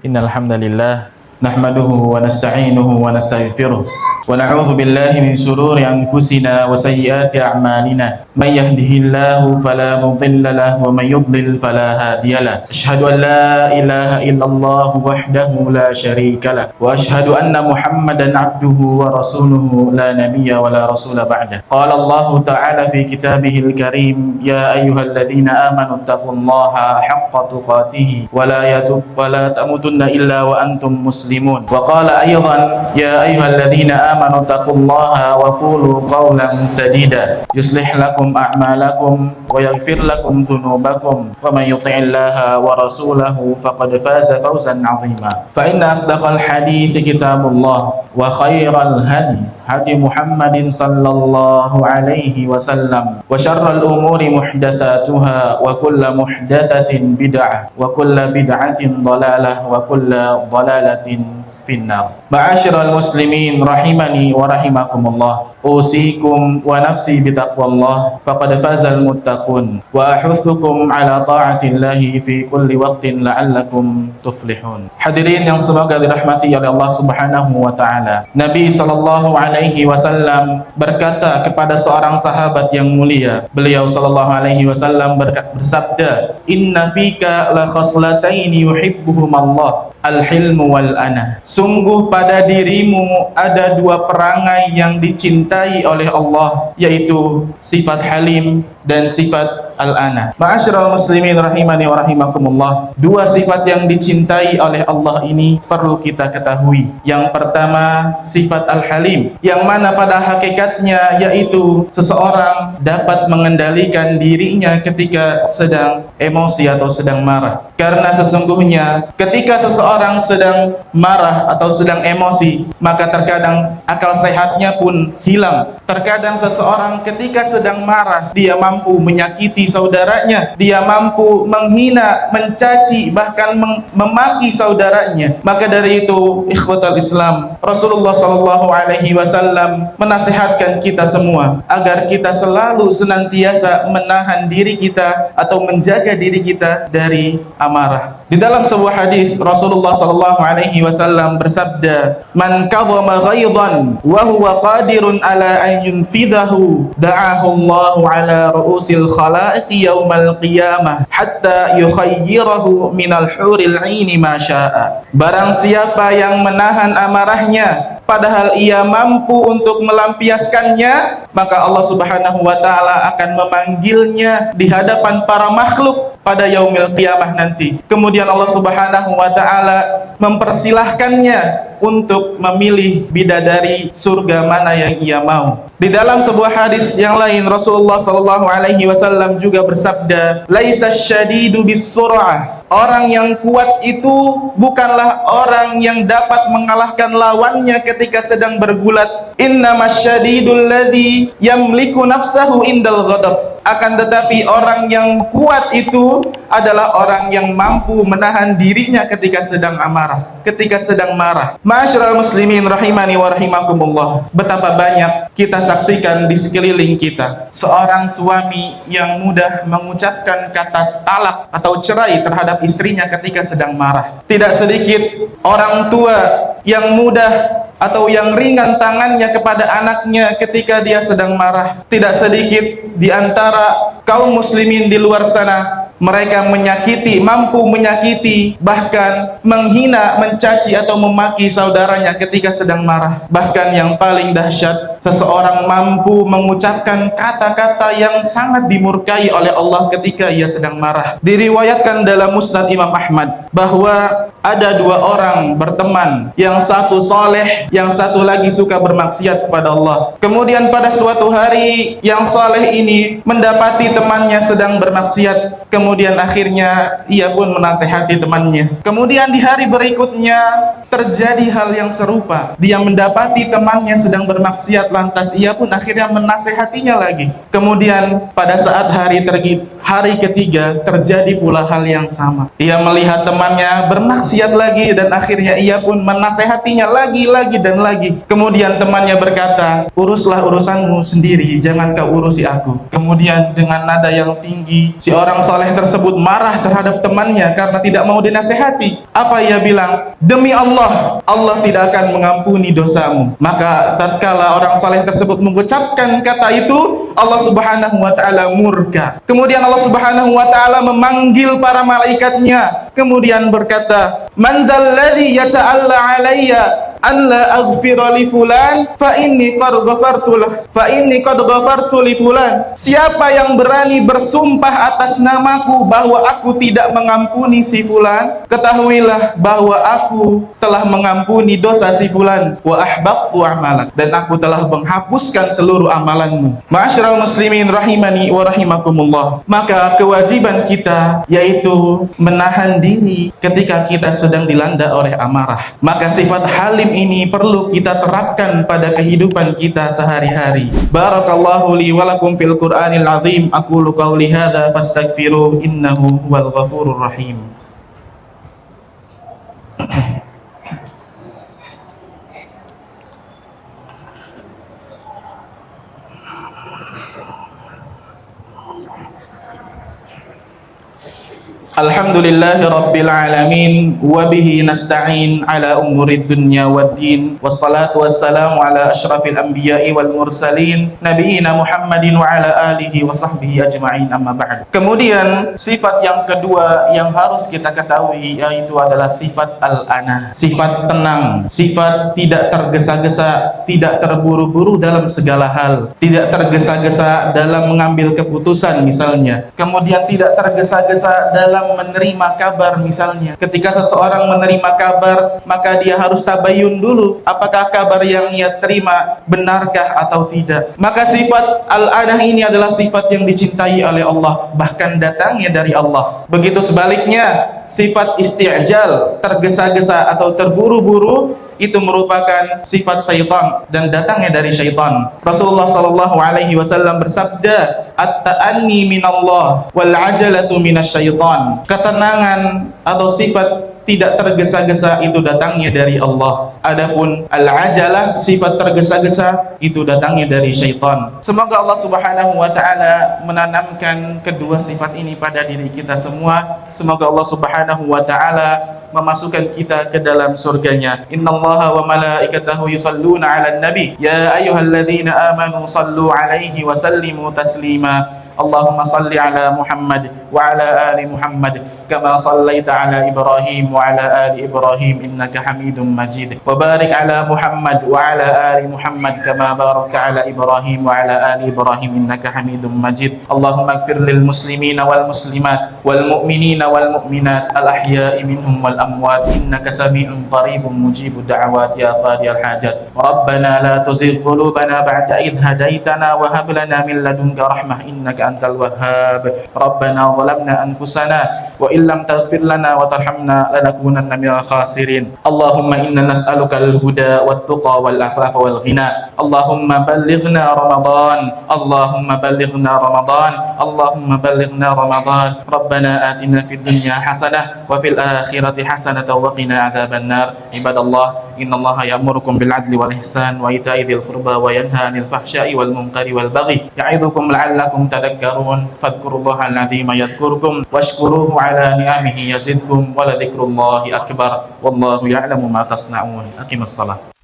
Innal hamdalillah nahmaduhu wa nasta'inuhu wa nastaghfiruh wa na'udzu billahi min shururi anfusina wa sayyiati a'malina may yahdihillahu fala mudilla lahu wa may yudlil fala hadiya lahu asyhadu an la ilaha illallah wahdahu la syarika lahu wa asyhadu anna muhammadan abduhu wa rasuluhu la nabiyya wa la rasula ba'dah. Qala Allah ta'ala fi kitabihil karim ya ayyuhalladzina amanu taqullaha haqqa tuqatih wa la tamutunna illa wa antum muslimun. Wa qala aydan ya ayyuhalladzina amanu taqullaha wa qulu qawlan sadida yuslih lakum a'malakum wa yaghfir lakum dhunubakum wa man yuti'illaha wa rasulahu faqad faza fawzan 'azima. Fa inna asdaqal hadithi kitabullah wa khairal hadi Muhammadin sallallahu alaihi wasallam wa syarral umuri muhdatsatuha wa kullu muhdatsatin bid'ah wa kullu bid'atin dhalalah wa kullu dhalalatin finnar. Ma'asyiral muslimin rahimani wa rahimakumullah. Usikum wa nafsi bitaqwallah faqad fazal muttaqun wa ahuthukum ala ta'atillahi fi kulli waqtin la'allakum tuflihun. Hadirin yang semoga dirahmati oleh Allah Subhanahu wa taala. Nabi sallallahu alaihi wasallam berkata kepada seorang sahabat yang mulia. Beliau sallallahu alaihi wasallam bersabda, "Inna fika la khaslataini yuhibbuhum Allah, al-hilmu wal ana." Sungguh pada dirimu ada dua perangai yang dicintai oleh Allah, yaitu sifat halim dan sifat al-ana. Ma'asyiral muslimin rahimani wa rahimakumullah. Dua sifat yang dicintai oleh Allah ini perlu kita ketahui. Yang pertama, sifat al-halim, yang mana pada hakikatnya yaitu seseorang dapat mengendalikan dirinya ketika sedang emosi atau sedang marah. Karena sesungguhnya ketika seseorang sedang marah atau sedang emosi, maka terkadang akal sehatnya pun hilang. Terkadang seseorang ketika sedang marah, dia mampu menyakiti saudaranya, dia mampu menghina, mencaci, bahkan memaki saudaranya. Maka dari itu, ikhwatal Islam, Rasulullah sallallahu alaihi wasallam menasihatkan kita semua agar kita selalu senantiasa menahan diri kita atau menjaga diri kita dari amarah. Di dalam sebuah hadis Rasulullah sallallahu alaihi wasallam bersabda, "Man kadhama ghaidhan wa huwa qadirun ala an yunfidhahu da'ahu Allahu ala ru'usil khalaiqi yaumal qiyamah hatta yukhayyirahu minal huril 'aini ma syaa." Barang siapa yang menahan amarahnya padahal ia mampu untuk melampiaskannya, maka Allah Subhanahu wa taala akan memanggilnya di hadapan para makhluk pada yaumil qiyamah nanti. Kemudian Allah Subhanahu wa taala mempersilahkannya untuk memilih bidadari surga mana yang ia mau. Di dalam sebuah hadis yang lain Rasulullah sallallahu alaihi wasallam juga bersabda, "Laisa syadidu bis-sur'ah." Orang yang kuat itu bukanlah orang yang dapat mengalahkan lawannya ketika sedang bergulat. Innamasyadidul ladzi yamliku nafsahu indal ghadab. Akan tetapi orang yang kuat itu adalah orang yang mampu menahan dirinya ketika sedang amarah, ketika sedang marah. Ma'asyiral muslimin rahimani wa rahimakumullah. Betapa banyak kita saksikan di sekeliling kita seorang suami yang mudah mengucapkan kata talak atau cerai terhadap istrinya ketika sedang marah. Tidak sedikit orang tua yang mudah atau yang ringan tangannya kepada anaknya ketika dia sedang marah. Tidak sedikit di antara kaum muslimin di luar sana mereka menyakiti, mampu menyakiti, bahkan menghina, mencaci atau memaki saudaranya ketika sedang marah. Bahkan yang paling dahsyat, seseorang mampu mengucapkan kata-kata yang sangat dimurkai oleh Allah ketika ia sedang marah. Diriwayatkan dalam Musnad Imam Ahmad bahwa ada dua orang berteman, yang satu soleh, yang satu lagi suka bermaksiat kepada Allah. Kemudian pada suatu hari yang soleh ini mendapati temannya sedang bermaksiat. Kemudian akhirnya ia pun menasehati temannya. Kemudian di hari berikutnya terjadi hal yang serupa. Dia mendapati temannya sedang bermaksiat, lantas ia pun akhirnya menasehatinya lagi. Kemudian pada saat Hari ketiga terjadi pula hal yang sama. Ia melihat temannya bermaksiat lagi dan akhirnya ia pun menasehatinya lagi dan lagi. Kemudian temannya berkata, uruslah urusanmu sendiri, jangan kau urusi aku. Kemudian dengan nada yang tinggi, si orang soleh tersebut marah terhadap temannya karena tidak mau dinasehati. Apa ia bilang? Demi Allah, Allah tidak akan mengampuni dosamu. Maka tatkala orang soleh tersebut mengucapkan kata itu, Allah Subhanahu wa ta'ala murka. Kemudian Allah Subhanahu wa ta'ala memanggil para malaikatnya, kemudian berkata, man dzalladzi yata'alla alayya an la aghfira li fulan fa inni qad ghafartu li fulan. Siapa yang berani bersumpah atas namaku bahwa aku tidak mengampuni si fulan, ketahuilah bahwa aku telah mengampuni dosa si fulan, wa ahbaqtu amalak, dan aku telah menghapuskan seluruh amalanmu. Ma'asyiral muslimin rahimani wa rahimakumullah. Maka kewajiban kita yaitu menahan diri ketika kita sedang dilanda oleh amarah. Maka sifat halim ini perlu kita terapkan pada kehidupan kita sehari-hari. Barakallahu li wa lakum fil Qur'anil azim. Aqulu qawli hadza fastaghfiruh innahu huwal ghafurur rahim. Alhamdulillahi rabbil alamin wa bihi nasta'in ala umurid dunya waddin, wassalatu wassalamu ala asyrafil anbiya'i wal mursalin nabiyina Muhammadin wa ala alihi wa sahbihi ajma'in, amma ba'd. Kemudian sifat yang kedua yang harus kita ketahui yaitu adalah sifat al-ana, sifat tenang, sifat tidak tergesa-gesa, tidak terburu-buru dalam segala hal, tidak tergesa-gesa dalam mengambil keputusan misalnya, kemudian tidak tergesa-gesa dalam menerima kabar misalnya. Ketika seseorang menerima kabar, maka dia harus tabayun dulu apakah kabar yang ia terima benarkah atau tidak. Maka sifat al-anah ini adalah sifat yang dicintai oleh Allah, bahkan datangnya dari Allah. Begitu sebaliknya, sifat isti'jal, tergesa-gesa atau terburu-buru, itu merupakan sifat syaitan dan datangnya dari syaitan. Rasulullah sallallahu alaihi wasallam bersabda, at-ta'anni minallah wal ajalatu minasyaitan. Ketenangan atau sifat tidak tergesa-gesa itu datangnya dari Allah. Adapun al-ajalah, sifat tergesa-gesa, itu datangnya dari syaitan. Semoga Allah Subhanahu wa ta'ala menanamkan kedua sifat ini pada diri kita semua. Semoga Allah Subhanahu wa ta'ala memasukkan kita ke dalam surganya. Innallaha wa malaikatahu yusalluna 'alan nabi ya ayyuhalladzina amanu sallu 'alaihi wa sallimu taslima. Allahumma salli ala Muhammad wa ala ali Muhammad kama sallaita ala Ibrahim wa ala ali Ibrahim innaka Hamidum Majid. Wa barik ala Muhammad wa ala ali Muhammad kama barakta ala Ibrahim wa ala ali Ibrahim innaka Hamidum Majid. Allahumma ighfir lil muslimina wal muslimat wal mu'minina wal mu'minat al ahya'i minhum wal amwat innaka sami'un qaribun mujibud da'awat ya qadiyal hajat. Rabbana la tuzigh qulubana ba'da idh hadaitana wa hab lana min ladunka rahmah innaka antal wahhab. Rabbana zalamna anfusana wa illam taghfir lana wa tarhamna lanakunanna minal khasirin. Allahumma inna nas'aluka al-huda wat tuqa wal afafa wal ghina. Allahumma ballighna Ramadan. Allahumma ballighna Ramadan. Allahumma ballighna Ramadan. Rabbana atina fid dunya hasanah wa fil akhirati hasanah wa qina adzaban nar. Ibadallah, innallaha ya'murukum bil adli wal ihsan wa ita'i dzil qurba wa yanha 'anil fahsya'i wal munkari wal baghi ya'idzukum la'allakum tadhakkarun. Fadhkurullaha al-'azima yadhkurkum washkuruhu 'ala ni'amihi yazidkum wa la dzikrullahi akbar. Wallahu ya'lamu ma tasna'un. Aqimus shalah.